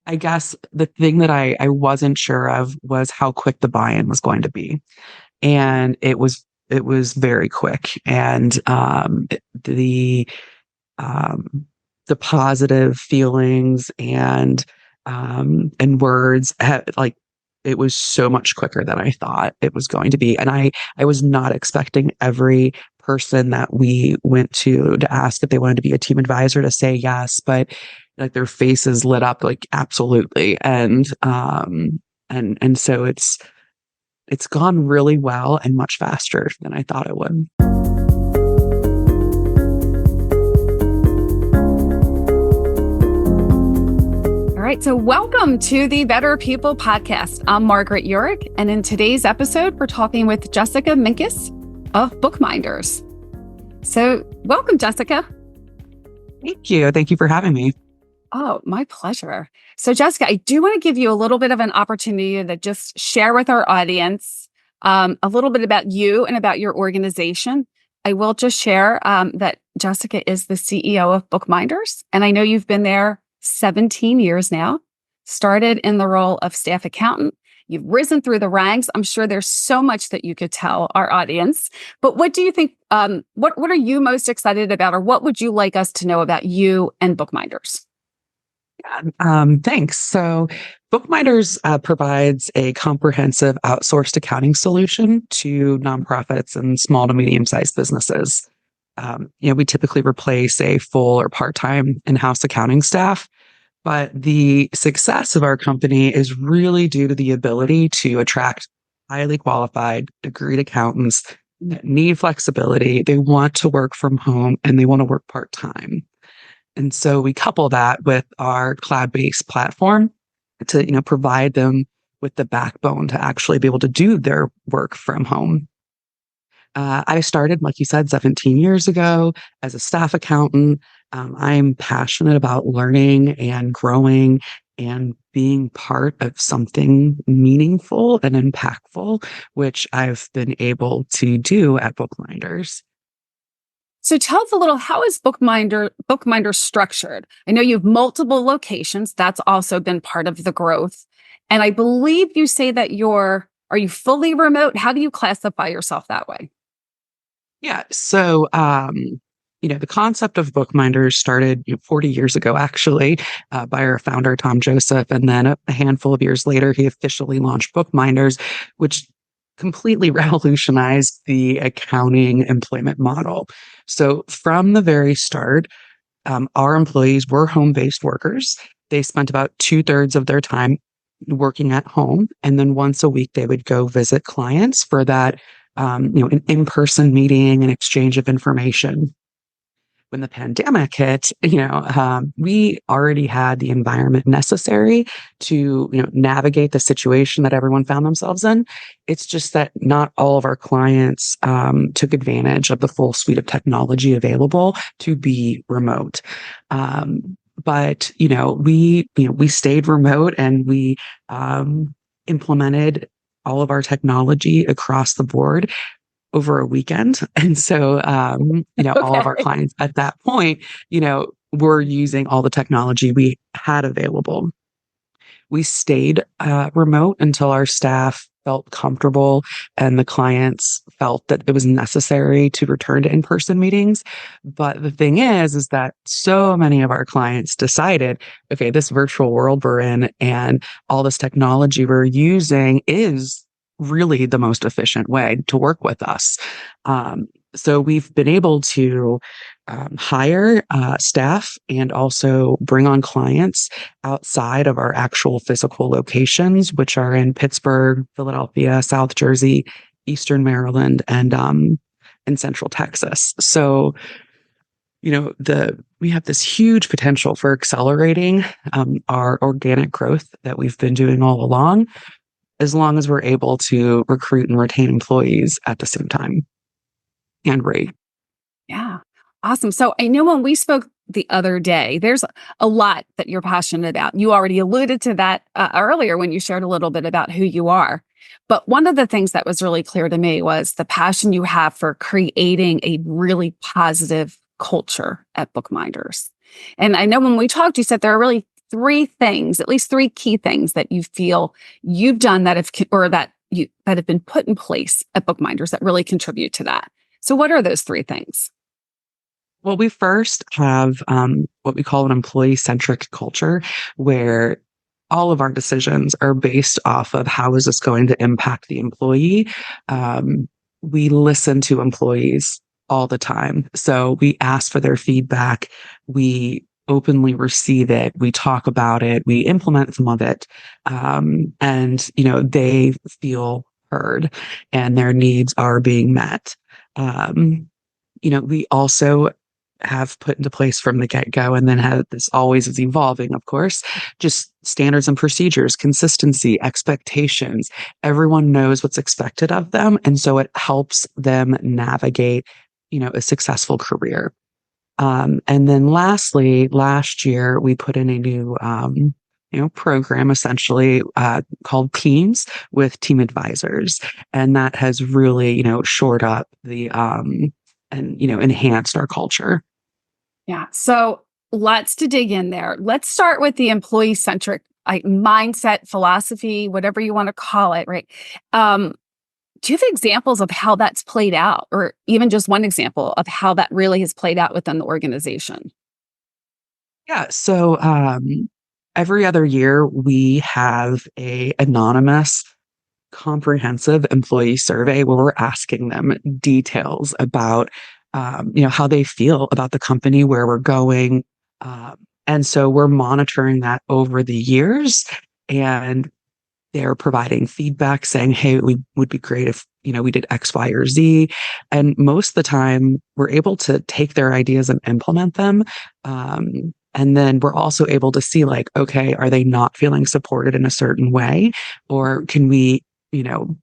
I guess the thing that I wasn't sure of was how quick the buy-in was going to be. And it was very quick. And the positive feelings and words like it was so much quicker than I thought it was going to be. And I was not expecting every person that we went to ask if they wanted to be a team advisor to say yes, but like their faces lit up like absolutely. And so it's gone really well and much faster than I thought it would. All right, so welcome to the Better People Podcast. I'm Margaret Uhrich, and in today's episode, we're talking with Jessica Minkus of Bookminders. So welcome, Jessica. Thank you. Thank you for having me. Oh, my pleasure. So Jessica, I do want to give you a little bit of an opportunity to just share with our audience a little bit about you and about your organization. I will just share that Jessica is the CEO of Bookminders, and I know you've been there 17 years now, started in the role of staff accountant. You've risen through the ranks. I'm sure there's so much that you could tell our audience, but what do you think, what are you most excited about, or what would you like us to know about you and Bookminders? Thanks. So Bookminders provides a comprehensive outsourced accounting solution to nonprofits and small to medium-sized businesses. We typically replace a full or part-time in-house accounting staff, but the success of our company is really due to the ability to attract highly qualified, degreed accountants that need flexibility. They want to work from home and they want to work part-time. And so we couple that with our cloud-based platform to, provide them with the backbone to actually be able to do their work from home. I started, like you said, 17 years ago as a staff accountant. I'm passionate about learning and growing and being part of something meaningful and impactful, which I've been able to do at Bookminders. So tell us a little, how is Bookminder structured? I know you have multiple locations. That's also been part of the growth. And I believe you say that are you fully remote? How do you classify yourself that way? Yeah. So, the concept of Bookminders started 40 years ago, actually, by our founder, Tom Joseph. And then a handful of years later, he officially launched Bookminders, which completely revolutionized the accounting employment model. So from the very start, our employees were home-based workers. They spent about 2/3 of their time working at home. And then once a week, they would go visit clients for that an in-person meeting and exchange of information. When the pandemic hit, we already had the environment necessary to, navigate the situation that everyone found themselves in. It's just that not all of our clients took advantage of the full suite of technology available to be remote. But we stayed remote and we implemented all of our technology across the board over a weekend. And so, all of our clients at that point, were using all the technology we had available. We stayed remote until our staff felt comfortable and the clients felt that it was necessary to return to in-person meetings. But the thing is that so many of our clients decided, okay, this virtual world we're in and all this technology we're using is really the most efficient way to work with us. So we've been able to hire staff and also bring on clients outside of our actual physical locations, which are in Pittsburgh, Philadelphia, South Jersey, Eastern Maryland, and Central Texas. So, we have this huge potential for accelerating our organic growth that we've been doing all along, as long as we're able to recruit and retain employees at the same time and rate. Yeah. Awesome. So I know when we spoke the other day, there's a lot that you're passionate about. You already alluded to that earlier when you shared a little bit about who you are. But one of the things that was really clear to me was the passion you have for creating a really positive culture at Bookminders. And I know when we talked, you said there are really three things, at least three key things that you feel you've done that have, or that have been put in place at Bookminders that really contribute to that. So what are those three things? Well, we first have what we call an employee-centric culture, where all of our decisions are based off of how is this going to impact the employee. Um, we listen to employees all the time. So we ask for their feedback. We openly receive it. We talk about it. We implement some of it. And, they feel heard and their needs are being met. We also have put into place from the get-go, and then have this always is evolving, of course, just standards and procedures, consistency, expectations. Everyone knows what's expected of them, and so it helps them navigate a successful career. And then lastly, last year we put in a new program, essentially called Teams, with team advisors, and that has really shored up the and enhanced our culture. Yeah. So lots to dig in there. Let's start with the employee centric mindset, philosophy, whatever you want to call it, right? Do you have examples of how that's played out, or even just one example of how that really has played out within the organization? Yeah. So every other year we have a anonymous comprehensive employee survey where we're asking them details about how they feel about the company, where we're going. Um, and so we're monitoring that over the years, and they're providing feedback saying, hey, we would be great if, we did X, Y, or Z. And most of the time we're able to take their ideas and implement them. And then we're also able to see, like, okay, are they not feeling supported in a certain way? Or can we, you know,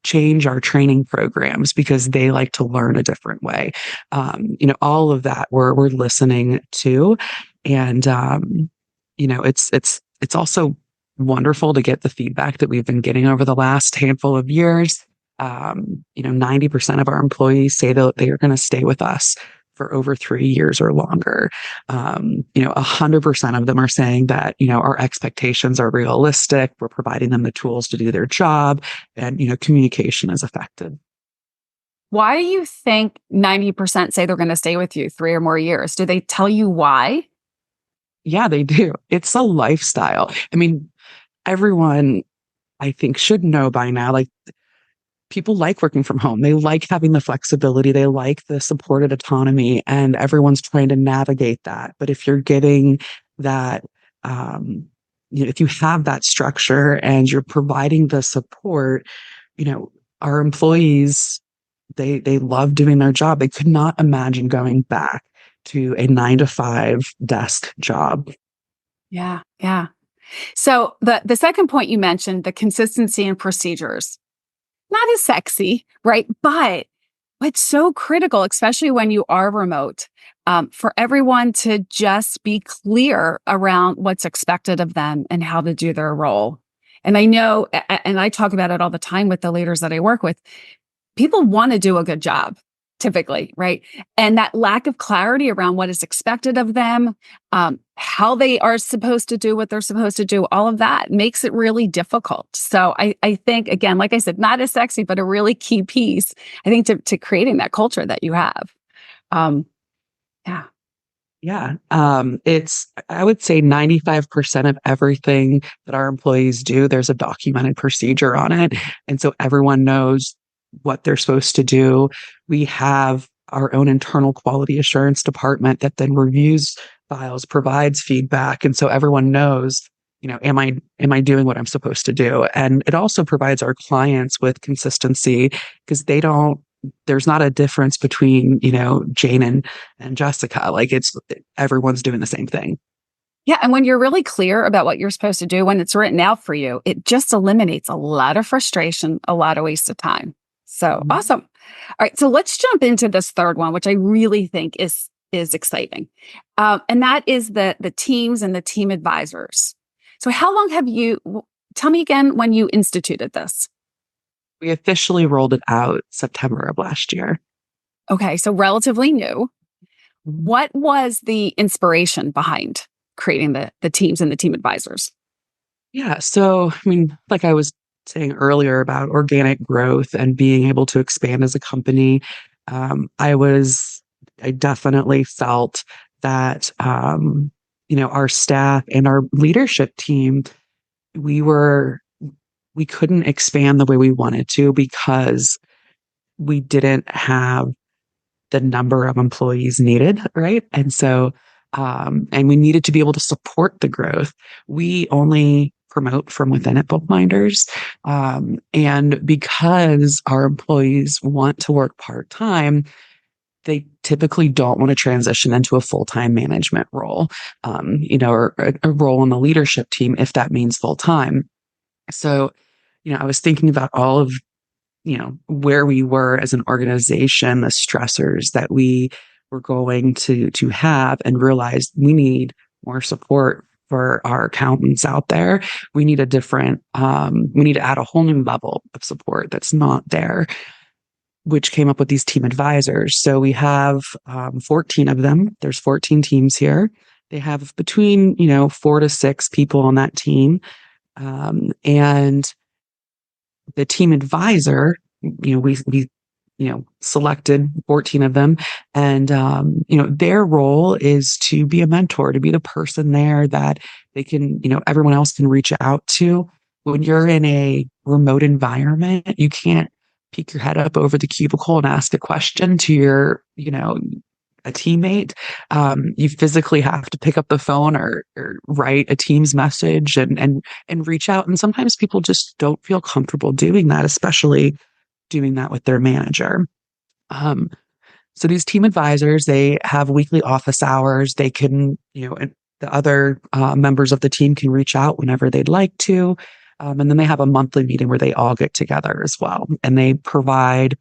change our training programs because they like to learn a different way. All of that we're listening to, and it's also wonderful to get the feedback that we've been getting over the last handful of years. 90% of our employees say that they are going to stay with us for over 3 years or longer. 100% of them are saying that, our expectations are realistic. We're providing them the tools to do their job, and, communication is effective. Why do you think 90% say they're going to stay with you 3 or more years? Do they tell you why? Yeah, they do. It's a lifestyle. I mean, everyone, I think, should know by now, like, people like working from home. They like having the flexibility. They like the supported autonomy, and everyone's trying to navigate that. But if you're getting that, if you have that structure and you're providing the support, our employees, they love doing their job. They could not imagine going back to a 9 to 5 desk job. Yeah, yeah. So the second point you mentioned, the consistency and procedures, not as sexy, right? But so critical, especially when you are remote, for everyone to just be clear around what's expected of them and how to do their role. And I know, and I talk about it all the time with the leaders that I work with, people want to do a good job typically, right? And that lack of clarity around what is expected of them, how they are supposed to do what they're supposed to do, all of that makes it really difficult. So I think, again, like I said, not as sexy, but a really key piece, I think, to creating that culture that you have. Um, yeah. Yeah. I would say 95% of everything that our employees do, there's a documented procedure on it. And so everyone knows what they're supposed to do. We have our own internal quality assurance department that then reviews files, provides feedback. And so everyone knows, am I doing what I'm supposed to do? And it also provides our clients with consistency, because there's not a difference between, Jane and Jessica. Like, everyone's doing the same thing. Yeah. And when you're really clear about what you're supposed to do, when it's written out for you, it just eliminates a lot of frustration, a lot of waste of time. So Mhm. awesome. All right. So let's jump into this third one, which I really think is exciting. And that is the teams and the team advisors. So how long have tell me again when you instituted this? We officially rolled it out September of last year. Okay. So relatively new. What was the inspiration behind creating the teams and the team advisors? Yeah. So, I mean, like I was saying earlier about organic growth and being able to expand as a company, I definitely felt that, our staff and our leadership team, we were, we couldn't expand the way we wanted to because we didn't have the number of employees needed, right? And we needed to be able to support the growth. We only promote from within at Bookminders. And because our employees want to work part time, they typically don't want to transition into a full time management role, or a role in the leadership team if that means full time. So, I was thinking about all of where we were as an organization, the stressors that we were going to have, and realized we need more support for our accountants out there. We need we need to add a whole new level of support that's not there, which came up with these team advisors. So we have 14 of them. There's 14 teams here. They have between 4 to 6 people on that team. And the team advisor, we selected 14 of them, and their role is to be a mentor, to be the person there that they can, everyone else can reach out to. When you're in a remote environment, you can't peek your head up over the cubicle and ask a question to your, a teammate. You physically have to pick up the phone or write a Teams message and reach out. And sometimes people just don't feel comfortable doing that, especially doing that with their manager. So these team advisors, they have weekly office hours. They can, and the other members of the team can reach out whenever they'd like to. And then they have a monthly meeting where they all get together as well. And they provide,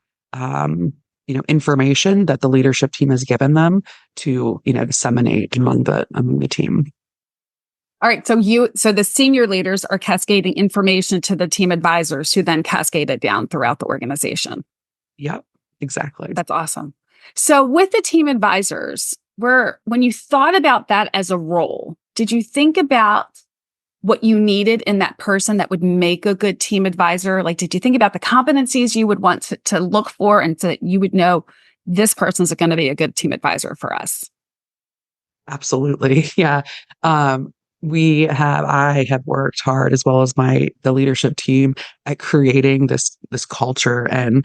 information that the leadership team has given them to, disseminate among the team. All right. So the senior leaders are cascading information to the team advisors who then cascade it down throughout the organization. Yep, exactly. That's awesome. So with the team advisors, when you thought about that as a role, did you think about what you needed in that person that would make a good team advisor? Like, did you think about the competencies you would want to look for, and so that you would know this person's going to be a good team advisor for us? Absolutely. Yeah. I have worked hard, as well as the leadership team, at creating this culture, and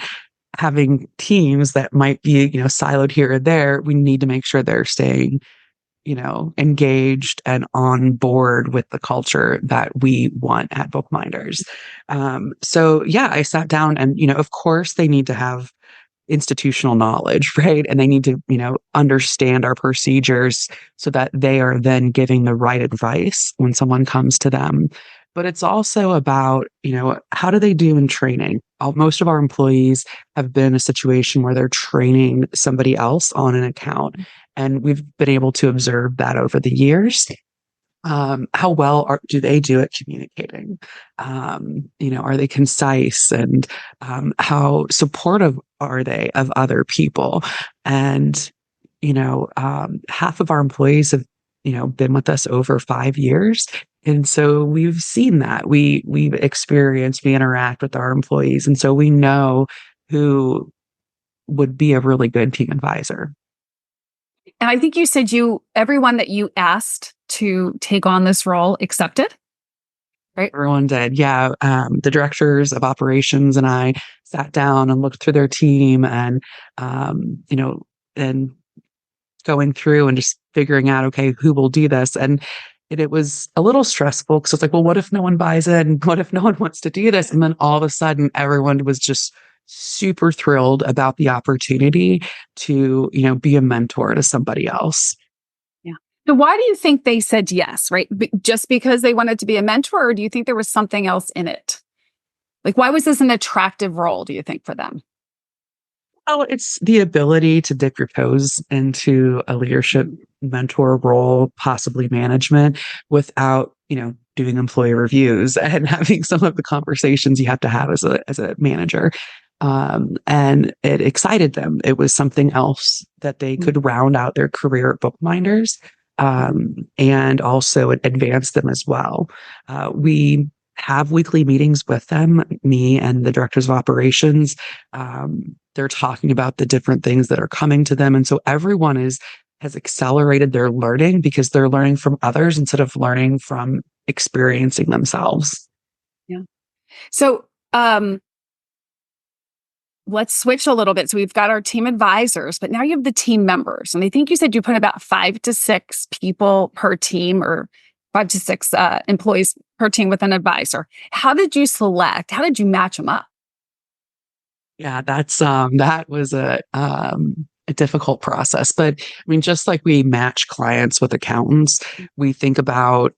having teams that might be, siloed here or there. We need to make sure they're staying, engaged and on board with the culture that we want at Bookminders. So yeah, I sat down and, of course they need to have institutional knowledge, right? And they need to, understand our procedures so that they are then giving the right advice when someone comes to them. But it's also about, how do they do in training? Most of our employees have been in a situation where they're training somebody else on an account. And we've been able to observe that over the years. How well do they do at communicating? Are they concise, and how supportive are they of other people? And, half of our employees have, been with us over 5 years. And so we've seen that. We've experienced, we interact with our employees. And so we know who would be a really good team advisor. And I think you said everyone that you asked to take on this role accepted, right? Everyone did. Yeah. The directors of operations and I sat down and looked through their team, and, and going through and just figuring out, okay, who will do this? And it was a little stressful because it's like, well, what if no one buys it? And what if no one wants to do this? And then all of a sudden, everyone was just super thrilled about the opportunity to, be a mentor to somebody else. Yeah. So why do you think they said yes, right? Just because they wanted to be a mentor, or do you think there was something else in it? Like, why was this an attractive role, do you think, for them? Oh, it's the ability to dip your toes into a leadership mentor role, possibly management, without, doing employee reviews and having some of the conversations you have to have as a manager. And it excited them. It was something else that they could round out their career at Bookminders. and also advance them as well. We have weekly meetings with them, me and the directors of operations. They're talking about the different things that are coming to them. And so everyone has accelerated their learning because they're learning from others instead of learning from experiencing themselves. Yeah. So, let's switch a little bit. So we've got our team advisors, but now you have the team members. And I think you said you put about 5 to 6 people per team, or 5 to 6 employees per team with an advisor. How did you select? How did you match them up? Yeah, that was a difficult process. But I mean, just like we match clients with accountants, we think about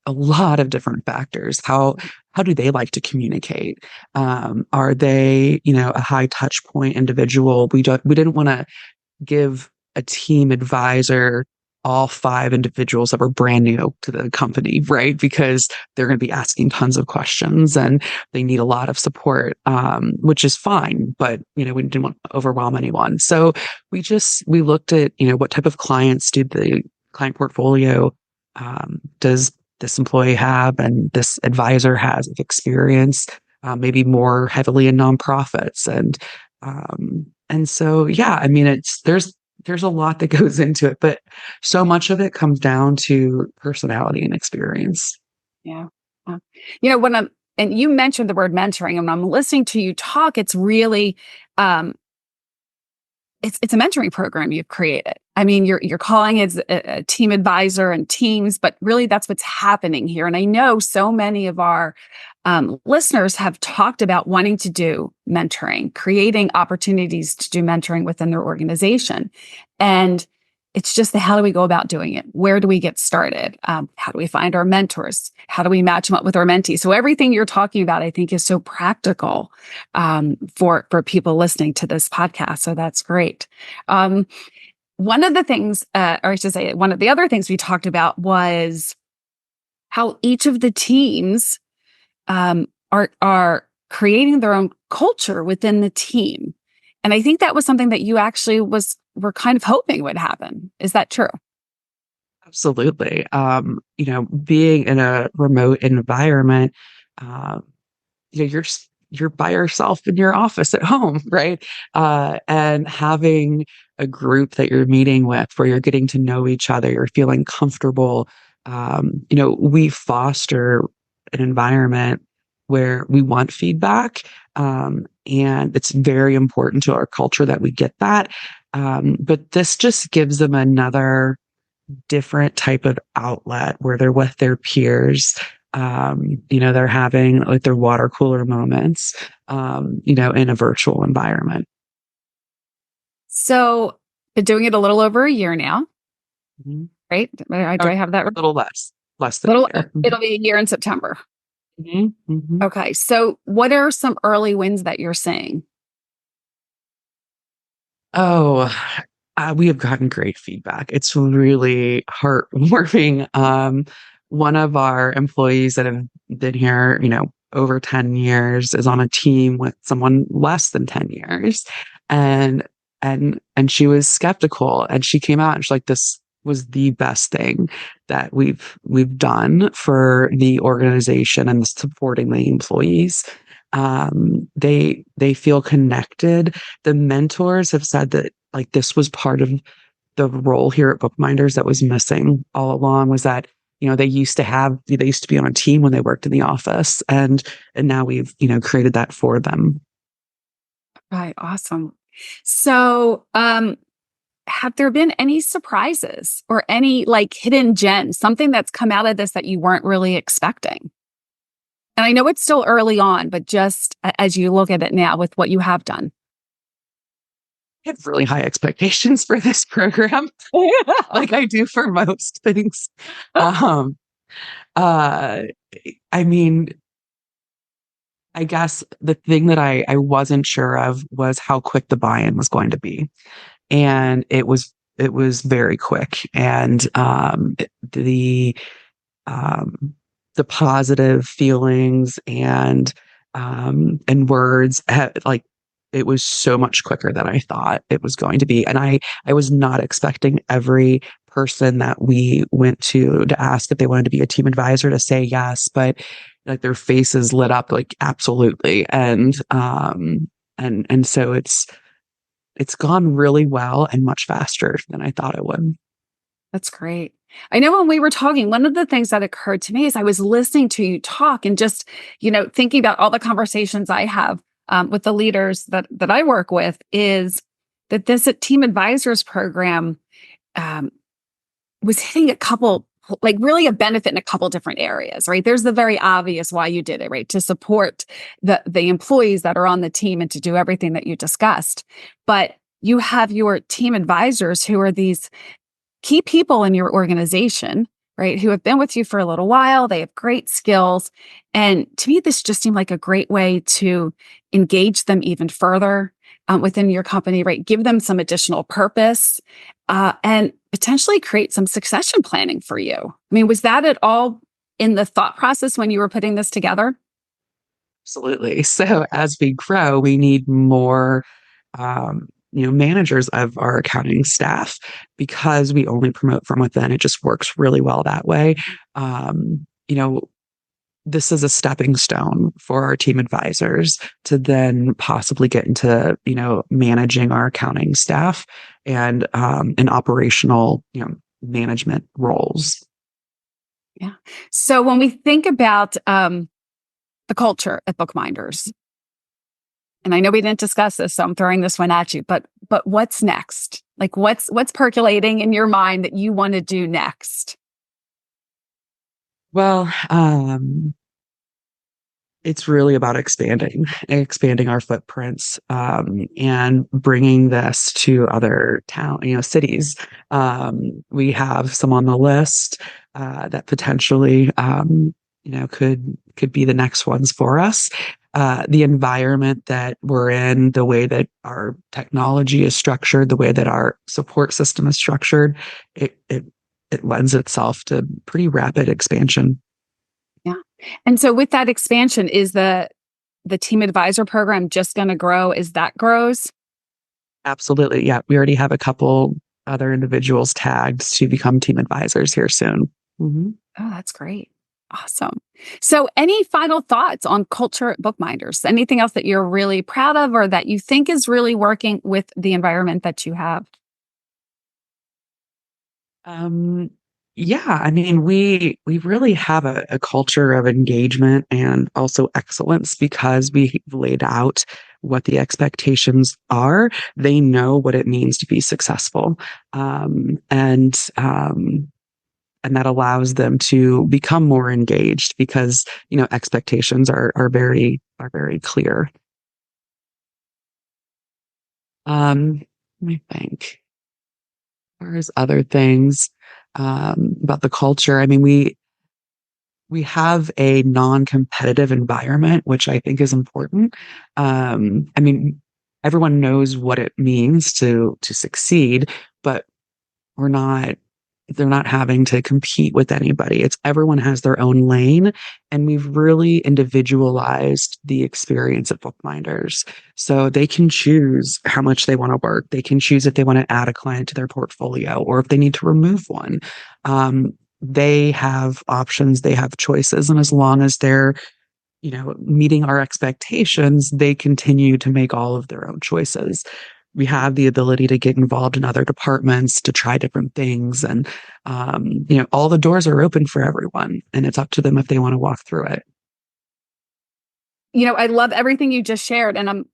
a lot of different factors. How do they like to communicate? Are they, a high touch point individual? We didn't want to give a team advisor all 5 individuals that were brand new to the company, right? Because they're going to be asking tons of questions and they need a lot of support, which is fine. But, we didn't want to overwhelm anyone. So we looked at, what type of clients did the client portfolio, does this employee have and this advisor has of experience, maybe more heavily in nonprofits. And so, yeah, I mean, there's a lot that goes into it, but so much of it comes down to personality and experience. Yeah. Uh, and you mentioned the word mentoring, and when I'm listening to you talk, it's really, um, it's a mentoring program you've created. I mean, you're calling it a team advisor and teams, but really that's what's happening here. And I know so many of our listeners have talked about wanting to do mentoring, creating opportunities to do mentoring within their organization. And it's just how do we go about doing it? Where do we get started? How do we find our mentors? How do we match them up with our mentees? So everything you're talking about, I think, is so practical for people listening to this podcast. So that's great. One of the things, or I should say, one of the other things we talked about was how each of the teams are creating their own culture within the team. And I think that was something that you actually were kind of hoping would happen. Is that true? Absolutely. Being in a remote environment, you're by yourself in your office at home, right? And having a group that you're meeting with where you're getting to know each other, you're feeling comfortable. We foster an environment where we want feedback. And it's very important to our culture that we get that. But this just gives them another different type of outlet where they're with their peers. They're having like their water cooler moments, in a virtual environment. So, been doing it a little over a year now, Mhm. right? Do I have that right? A little less than a Little, year. it'll be a year in September. Mhm, mhm. Okay. So, what are some early wins that you're seeing? Oh, we have gotten great feedback. It's really heartwarming. One of our employees that have been here, over 10 years is on a team with someone less than 10 years. And and she was skeptical and she came out and she's like, this was the best thing that we've done for the organization and supporting the employees. They feel connected. The mentors have said that like this was part of the role here at Bookminders that was missing all along, was that they used to be on a team when they worked in the office, and now we've created that for them. Right. Awesome. So, have there been any surprises or any like hidden gems, something that's come out of this that you weren't really expecting? And I know it's still early on, but just as you look at it now with what you have done. I have really high expectations for this program, like I do for most things. Um, uh, I mean, I guess the thing that I wasn't sure of was how quick the buy-in was going to be. And it was very quick. And um, the positive feelings and words like it was so much quicker than I thought it was going to be. And I was not expecting every person that we went to ask if they wanted to be a team advisor to say yes, but like their faces lit up like absolutely. And so it's gone really well and much faster than I thought it would. That's great. I know when we were talking, one of the things that occurred to me is I was listening to you talk and just, thinking about all the conversations I have with the leaders that I work with is that this team advisors program um, was hitting a couple, like really a benefit in a couple different areas, right? There's the very obvious why you did it, right? To support the employees that are on the team and to do everything that you discussed. But you have your team advisors who are these key people in your organization, right? Who have been with you for a little while. They have great skills. And to me, this just seemed like a great way to engage them even further within your company, right? Give them some additional purpose and potentially create some succession planning for you. I mean, was that at all in the thought process when you were putting this together? Absolutely. So as we grow, we need more, managers of our accounting staff because we only promote from within. It just works really well that way. Um, you know, this is a stepping stone for our team advisors to then possibly get into, managing our accounting staff and in operational, management roles. Yeah. So when we think about the culture at Bookminders, and I know we didn't discuss this, so I'm throwing this one at you, but what's next? Like what's percolating in your mind that you want to do next? Well, it's really about expanding our footprints, and bringing this to other cities. We have some on the list that potentially, could be the next ones for us. The environment that we're in, the way that our technology is structured, the way that our support system is structured, it lends itself to pretty rapid expansion. Yeah. And so with that expansion, is the team advisor program just going to grow as that grows? Absolutely. Yeah. We already have a couple other individuals tagged to become team advisors here soon. Mhm. Oh, that's great. Awesome. So any final thoughts on culture at Bookminders? Anything else that you're really proud of or that you think is really working with the environment that you have? Um, yeah, I mean, we really have a culture of engagement and also excellence because we've laid out what the expectations are. They know what it means to be successful. And that allows them to become more engaged because, expectations are very clear. Let me think. As far as other things, about the culture, I mean, we have a non-competitive environment, which I think is important. I mean, everyone knows what it means to succeed, but we're not they're not having to compete with anybody. It's everyone has their own lane, and we've really individualized the experience at Bookminders. So they can choose how much they want to work. They can choose if they want to add a client to their portfolio or if they need to remove one. They have options, they have choices, and as long as they're meeting our expectations, they continue to make all of their own choices. We have the ability to get involved in other departments to try different things. And, all the doors are open for everyone, and it's up to them if they want to walk through it. I love everything you just shared. And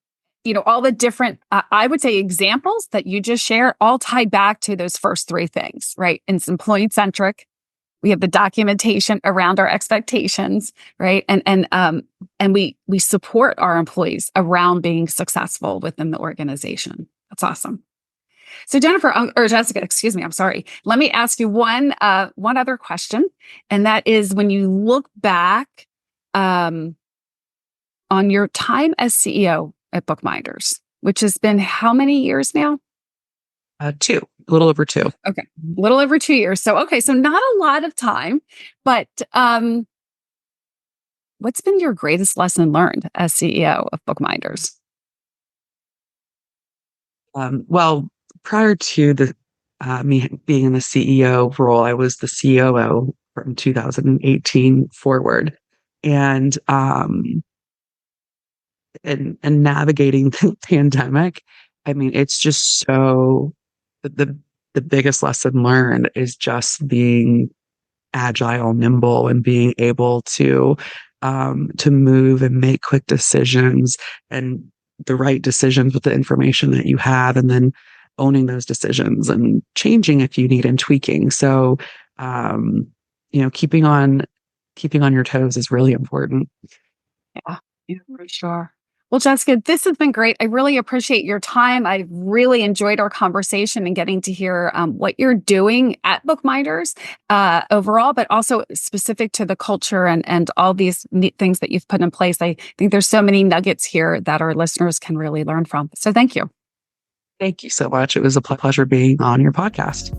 all the different, I would say, examples that you just shared all tie back to those first three things, right? It's employee centric. We have the documentation around our expectations, right? And we support our employees around being successful within the organization. That's awesome. So Jennifer or Jessica, excuse me, I'm sorry. Let me ask you one other question, and that is when you look back um, on your time as CEO at Bookminders, which has been how many years now? Two, a little over two. Okay, a little over 2 years. So okay, so not a lot of time, but what's been your greatest lesson learned as CEO of Bookminders? Well, prior to me being in the CEO role, I was the COO from 2018 forward. And and navigating the pandemic, I mean, it's just so the biggest lesson learned is just being agile, nimble, and being able to move and make quick decisions and the right decisions with the information that you have, and then owning those decisions and changing if you need and tweaking. So, um, keeping on your toes is really important. Yeah, yeah, for sure. Well, Jessica, this has been great. I really appreciate your time. I really enjoyed our conversation and getting to hear what you're doing at Bookminders overall, but also specific to the culture and all these neat things that you've put in place. I think there's so many nuggets here that our listeners can really learn from. So thank you. Thank you so much. It was a pleasure being on your podcast.